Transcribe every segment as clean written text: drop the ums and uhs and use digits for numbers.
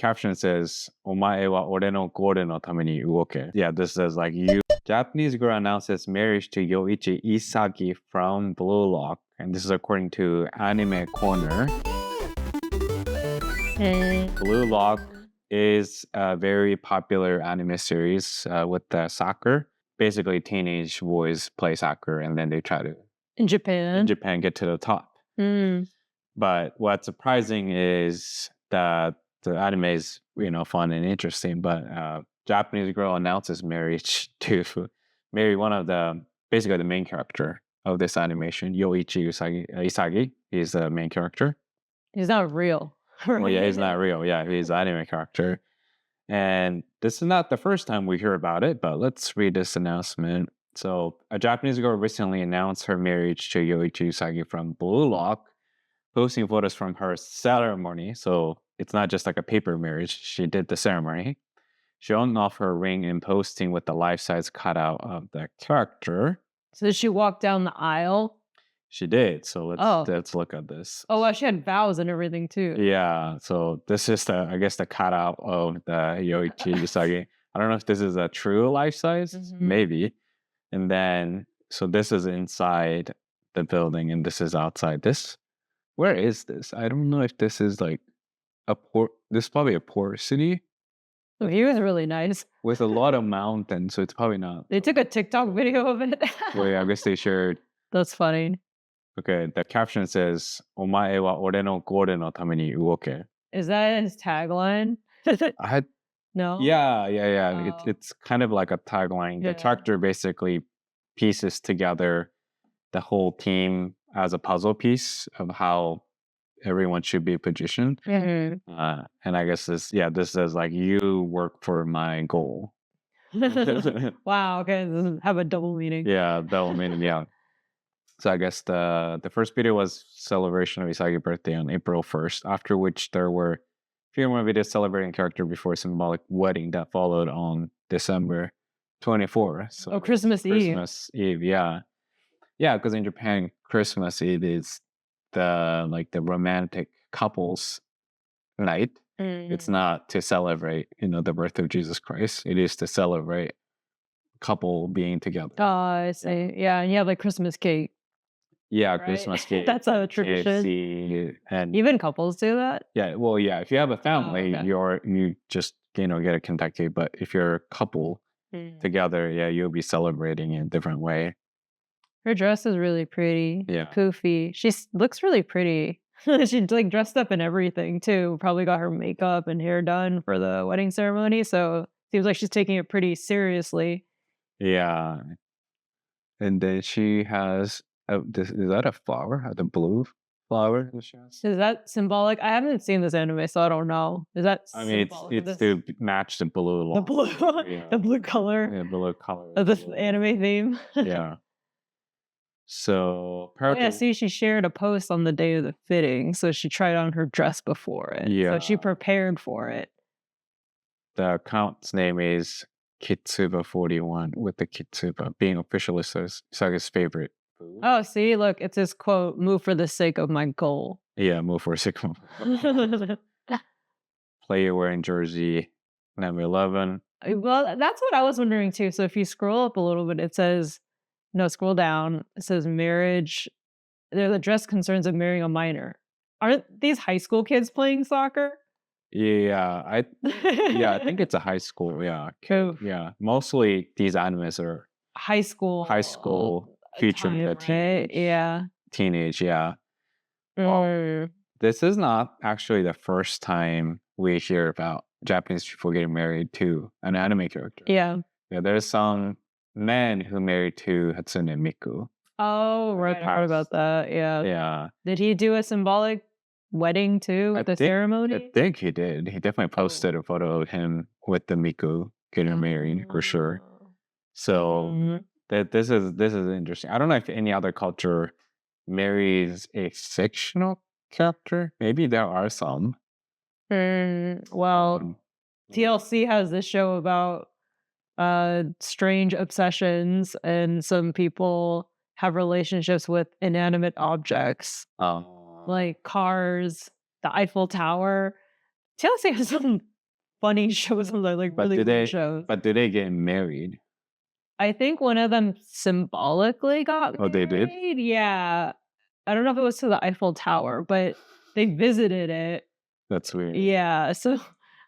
caption says, お前は俺のゴールのために動け. Yeah, this says like you. Japanese girl announces marriage to Yoichi Isagi from Blue Lock. And this is according to Anime Corner. Blue Lock is a very popular anime series with soccer. Basically, teenage boys play soccer and then they try to, In Japan, get to the top. But what's surprising is that the anime is, fun and interesting. But Japanese girl announces marriage to marry one of basically the main character of this animation, Yoichi Isagi. He's the main character. He's not real. Well, yeah, he's not real. Yeah, he's an anime character. And this is not the first time we hear about it, but let's read this announcement. So, a Japanese girl recently announced her marriage to Yoichi Usagi from Blue Lock, posting photos from her ceremony. So, it's not just like a paper marriage. She did the ceremony, showing off her ring and posting with the life-size cutout of the character. So did she walk down the aisle? She did. So let's look at this. Oh, wow, she had vows and everything too. Yeah. So this is the cutout of the Yoichi Usagi. I don't know if this is a true life size, maybe. And then, so this is inside the building and this is outside. Where is this? I don't know if this is like this is probably a poor city. The view is really nice. With a lot of mountains, so it's probably not. They took a TikTok video of it. Well, yeah, I guess they shared. That's funny. Okay, the caption says, お前は俺のゴールのために動け. Is that his tagline? No? Yeah. It's kind of like a tagline. Yeah. The character basically pieces together the whole team as a puzzle piece of how everyone should be positioned. And I guess this says like, you work for my goal. Wow, okay. This doesn't have a double meaning. Yeah, double meaning, yeah. So I guess the first video was celebration of Isagi's birthday on April 1st, after which there were a few more videos celebrating character before symbolic wedding that followed on December 24th. So Christmas Eve. Christmas Eve, yeah. Yeah, because in Japan, Christmas Eve is the romantic couples night. It's not to celebrate, the birth of Jesus Christ. It is to celebrate couple being together. Oh, I see. Yeah, and you have like Christmas cake. Yeah, right? Christmas cake. That's a tradition. KFC, and even couples do that. Yeah, well, yeah. If you have a family, okay. you just get a Kentucky. But if you're a couple together, yeah, you'll be celebrating in a different way. Her dress is really pretty. Yeah, poofy. She looks really pretty. She's like dressed up in everything too. Probably got her makeup and hair done for the wedding ceremony. So seems like she's taking it pretty seriously. Yeah, and then she has is that a flower? The blue flower? Is that symbolic? I haven't seen this anime, so I don't know. Is that? I mean, it's to match the blue. The blue, yeah. The blue color. Yeah, blue color of the anime theme. Yeah. So, see, she shared a post on the day of the fitting, so she tried on her dress before it. Yeah. So she prepared for it. The account's name is Kitsuba41, with the Kitsuba being officially Isagi's favorite food. Oh, see, look, it's his quote, "Move for the sake of my goal." Yeah, move for the sake of my player wearing jersey, number 11. Well, that's what I was wondering too. So if you scroll up a little bit, it says, no, scroll down. It says marriage. They're address concerns of marrying a minor. Aren't these high school kids playing soccer? Yeah, I think it's a high school. Yeah, cool. Yeah, mostly these animes are high school featuring the teenage. Yeah, teenage. Yeah. This is not actually the first time we hear about Japanese people getting married to an anime character. Yeah, there's some men who married to Hatsune Miku. Oh, right. I heard about that. Yeah. Yeah. Did he do a symbolic wedding too with the ceremony? I think he did. He definitely posted a photo of him with the Miku getting married for sure. So this is interesting. I don't know if any other culture marries a fictional character. Maybe there are some. Well, TLC has this show about strange obsessions, and some people have relationships with inanimate objects, like cars, the Eiffel Tower. TLC has some funny shows and like But really do weird they? shows. But do they get married? I think one of them symbolically got Oh, they did. married. Yeah. I don't know if it was to the Eiffel Tower, but they visited it. That's weird. Yeah. So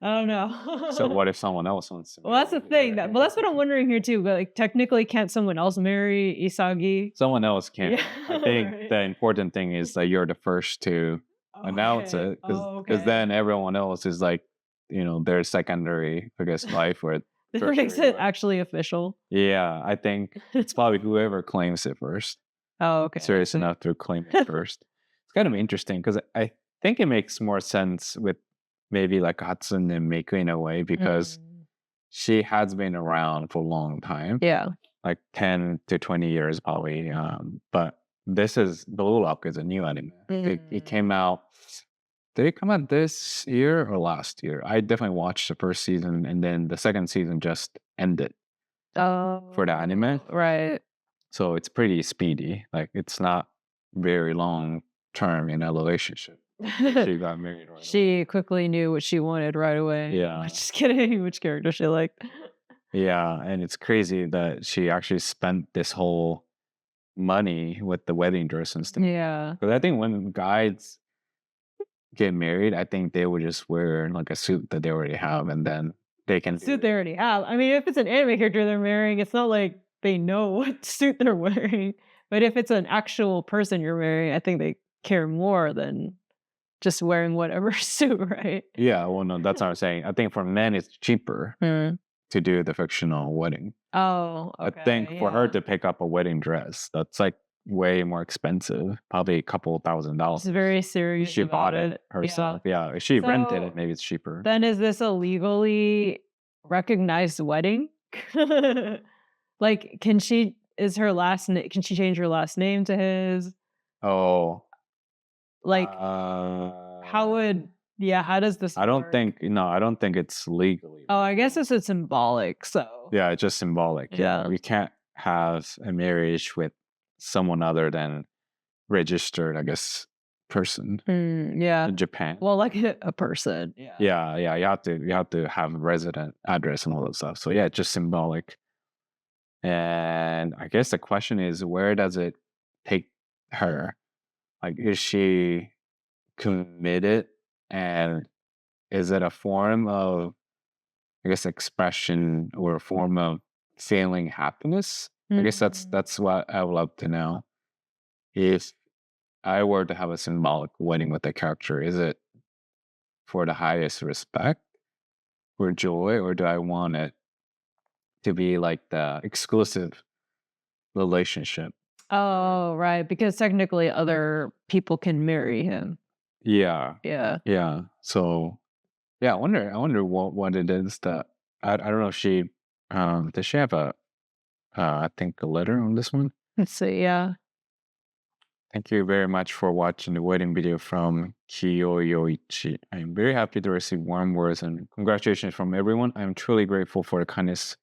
I don't So know. what if someone else wants to Well, that's the marry thing. Well, that's what I'm wondering here too. But like, technically, can't someone else marry Isagi? Someone else can. Yeah. I think Right. the important thing is that you're the first to announce Okay. it, because Oh, okay. then everyone else is like, their secondary, I guess, life or This makes tertiary it life. actually official. Yeah, I think it's probably whoever claims it first. Oh, okay. Serious enough to claim it first. It's kind of interesting because I think it makes more sense with maybe like Hudson and Miko in a way, because Mm. she has been around for a long time, Yeah. like 10 to 20 years probably. But this is Blue Lock is a new anime. It came out. Did it come out this year or last year? I definitely watched the first season, and then the second season just ended for the anime. Right. So it's pretty speedy. Like it's not very long term in a relationship. She got married right away. She quickly knew what she wanted right away. Yeah. Just kidding. Which character she liked. Yeah, and it's crazy that she actually spent this whole money with the wedding dress and stuff. Yeah. Because I think when guys get married, I think they would just wear like a suit that they already have, and then they can Suit they already have. I mean, if it's an anime character they're marrying, it's not like they know what suit they're wearing. But if it's an actual person you're marrying, I think they care more than just wearing whatever suit, right? Yeah, well, no, that's what I'm saying. I think for men, it's cheaper to do the fictional wedding. Oh, okay. I think for her yeah. to pick up a wedding dress, that's like way more expensive, probably a couple $1,000s. She's very serious She bought about it herself. Yeah, if she rented it, So, maybe it's cheaper. Then is this a legally recognized wedding? Like, can she change her last name to his? Oh, Like, how how does this I don't work? think I don't think it's legally. Oh, I guess it's symbolic, so. Yeah, it's just symbolic. Yeah. We can't have a marriage with someone other than registered, I guess, person Yeah. in Japan. Well, like a person. Yeah. Yeah, you have to have resident address and all that stuff. So yeah, it's just symbolic. And I guess the question is, where does it take her? Like, is she committed, and is it a form of, I guess, expression or a form of feeling happiness? I guess that's what I would love to know. If I were to have a symbolic wedding with a character, is it for the highest respect or joy, or do I want it to be like the exclusive relationship? Oh, right. Because technically other people can marry him. Yeah, Yeah. yeah. So yeah, I wonder what it is that I don't know if she does she have a I think a letter on this one. Let's see. Yeah. Thank you very much for watching the wedding video from Kiyoyoichi. I am very happy to receive warm words and congratulations from everyone. I am truly grateful for the kindness.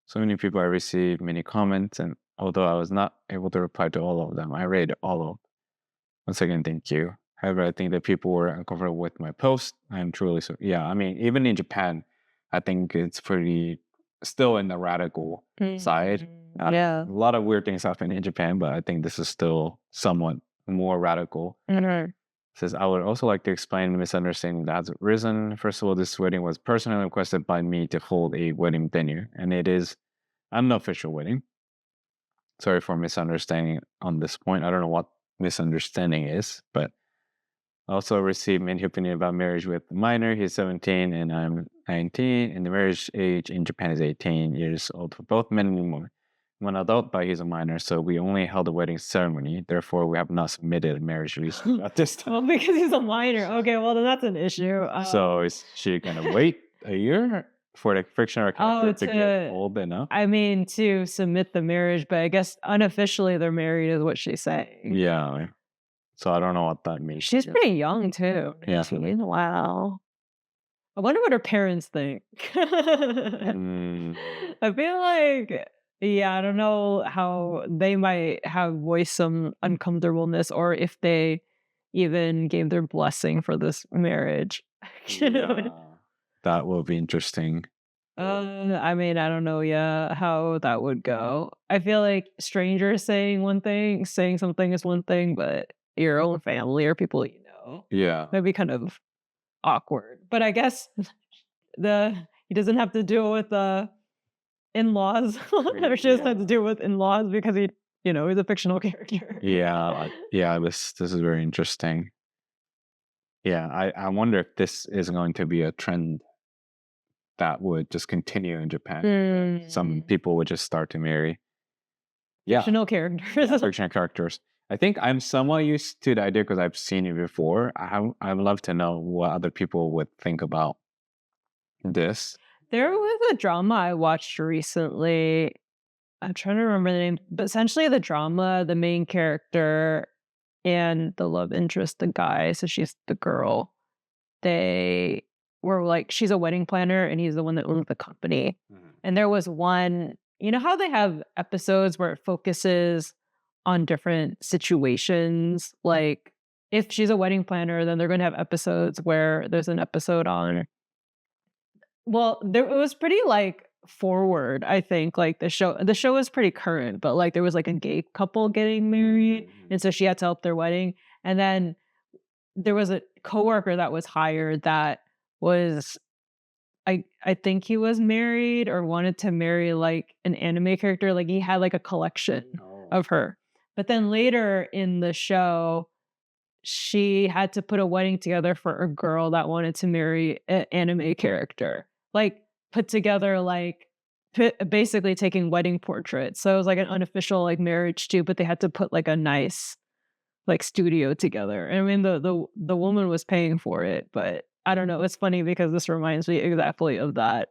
So many people I received many comments, and although I was not able to reply to all of them, I read all of them. Once again, thank you. However, I think that people were uncomfortable with my post. I'm truly so. Yeah, I mean, even in Japan, I think it's pretty still in the radical side. Yeah. A lot of weird things happen in Japan, but I think this is still somewhat more radical. It says, I would also like to explain the misunderstanding that has arisen. First of all, this wedding was personally requested by me to hold a wedding venue, and it is an official wedding. Sorry for misunderstanding on this point. I don't know what misunderstanding is, but I also received many opinions about marriage with a minor. He's 17 and I'm 19, and the marriage age in Japan is 18 years old for both men and women. I'm an adult, but he's a minor, so we only held a wedding ceremony. Therefore, we have not submitted a marriage release at this time. Well, because he's a minor. Okay, well then that's an issue. So is she gonna wait a year for the fictional character to get old enough? I mean, to submit the marriage, but I guess unofficially they're married is what she's saying. Yeah. So I don't know what that means. She's pretty young too. Yeah. Wow. I wonder what her parents think. Mm, I feel like, yeah, I don't know how they might have voiced some uncomfortableness or if they even gave their blessing for this marriage. yeah. That will be interesting. I mean, I don't know, yeah, how that would go. I feel like strangers saying one thing, saying something is one thing, but your own family or people you know, Yeah. that'd be kind of awkward. But I guess the he doesn't have to deal with the in-laws, or she doesn't have to Yeah. deal with in-laws because he's a fictional character. Yeah, this is very interesting. Yeah, I wonder if this is going to be a trend that would just continue in Japan. Some Mm. people would just start to marry. Yeah, Fictional characters. fictional characters. I think I'm somewhat used to the idea because I've seen it before. I'd love to know what other people would think about this. There was a drama I watched recently. I'm trying to remember the name, but essentially the drama, the main character and the love interest, the guy, so she's the girl, they were like, she's a wedding planner and he's the one that owns the company. Mhm. And there was one, you know how they have episodes where it focuses on different situations? Like if she's a wedding planner, then they're going to have episodes where there's an episode on, well, there it was pretty like forward, I think. Like the show was pretty current, but like there was like a gay couple getting married, Mhm. and so she had to help their wedding. And then there was a coworker that was hired that was, I think he was married or wanted to marry like an anime character. Like he had like a collection Oh. of her. But then later in the show, she had to put a wedding together for a girl that wanted to marry an anime character. Like put together like basically taking wedding portraits. So it was like an unofficial like marriage too, but they had to put like a nice like studio together. I mean the woman was paying for it, but I don't know. It's funny because this reminds me exactly of that.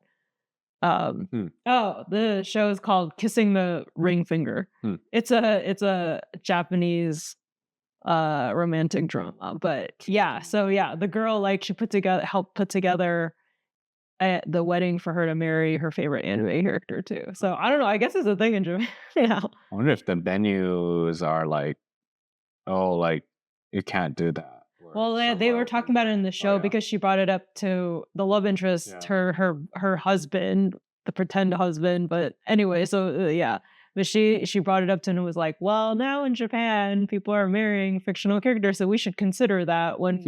Hmm. Oh, the show is called Kissing the Ring Finger. Hmm. It's a Japanese romantic drama. But yeah, so yeah, the girl like she helped put together the wedding for her to marry her favorite anime character too. So I don't know. I guess it's a thing in Japan. Yeah. I wonder if the venues are like, oh, like you can't do that. Or Well, they somewhat were open. talking about it in the Oh, show yeah. because she brought it up to the love interest, Yeah. her husband, the pretend husband. But anyway, so yeah, but she brought it up to him and was like, "Well, now in Japan, people are marrying fictional characters, so we should consider that when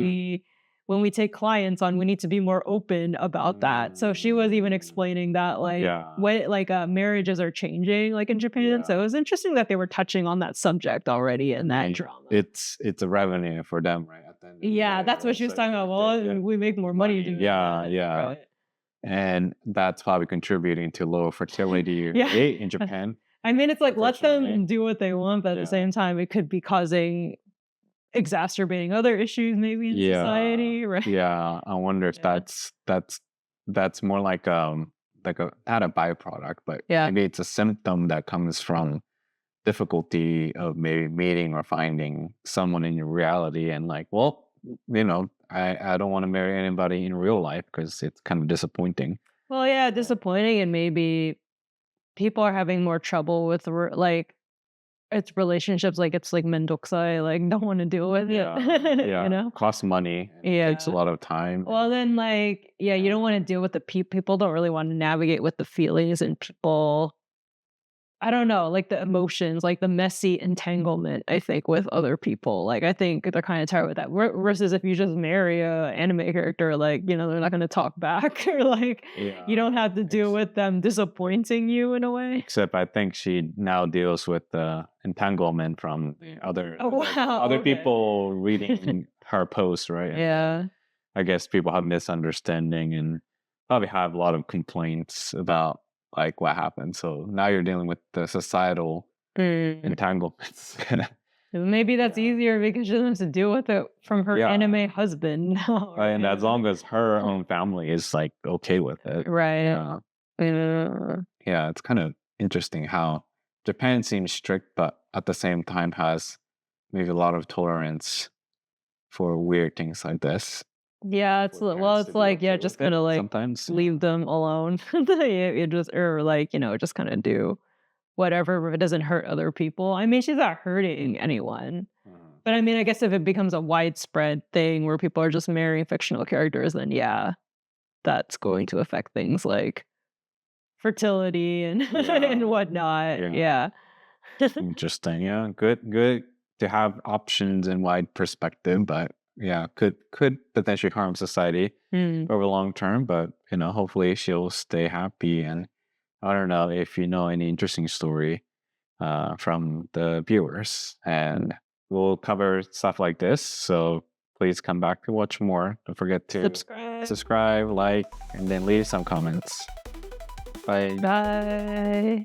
we take clients on, we need to be more open about that." So she was even explaining that like Yeah. what like marriages are changing like in Japan. So it Yeah. was interesting that they were touching on that subject already in that And drama. it's a revenue for them, right? At the end of the Yeah, day, that's what right? she was So talking about. if Well, they get we make more money doing yeah, that. yeah. Right. And that's probably contributing to lower fertility Yeah. rate in Japan. I mean, it's like let them Unfortunately. do what they want, but at Yeah. the same time, it could be exacerbating other issues maybe in Yeah. society, right? Yeah. I wonder if Yeah. that's more like a not a byproduct, but Yeah. maybe it's a symptom that comes from difficulty of maybe meeting or finding someone in your reality and like, well, I don't want to marry anybody in real life because it's kind of disappointing. Well, yeah, disappointing, and maybe people are having more trouble with like it's relationships, like it's like mendokusai, like don't want to deal with it, Yeah. you know? Costs money. Yeah. Takes a lot of time. Well, then, like, yeah, you don't want to deal with the people don't really want to navigate with the feelings and people. I don't know, like the emotions, like the messy entanglement, I think, with other people. Like, I think they're kind of tired with that. Versus if you just marry a anime character, like, they're not going to talk back or like, you don't have to deal with them disappointing you in a way. Except I think she now deals with the entanglement from the Oh, wow. other Okay. people reading her posts, right? And Yeah. I guess people have misunderstanding and probably have a lot of complaints about like what happened. So now you're dealing with the societal Mm. entanglements. Maybe that's Yeah. easier because she doesn't have to deal with it from her Yeah. anime husband now. Right, and right? as long as her own family is like okay with it. Right. Yeah, it's kind of interesting how Japan seems strict, but at the same time has maybe a lot of tolerance for weird things like this. Yeah, it's For well, parents it's to be like okay just with it kind of like sometimes. leave them alone. You just or like just kind of do whatever if it doesn't hurt other people. I mean, she's not hurting anyone, but I mean, I guess if it becomes a widespread thing where people are just marrying fictional characters, then yeah, that's going to affect things like fertility and Yeah. and whatnot. Yeah. Yeah. Interesting. Yeah. Good to have options and wide perspective, but yeah, could potentially harm society Hmm. over long term. But hopefully she'll stay happy. And I don't know if you know any interesting story from the viewers, and we'll cover stuff like this. So please come back to watch more. Don't forget to Subscribe. like, and then leave some comments. Bye. Bye.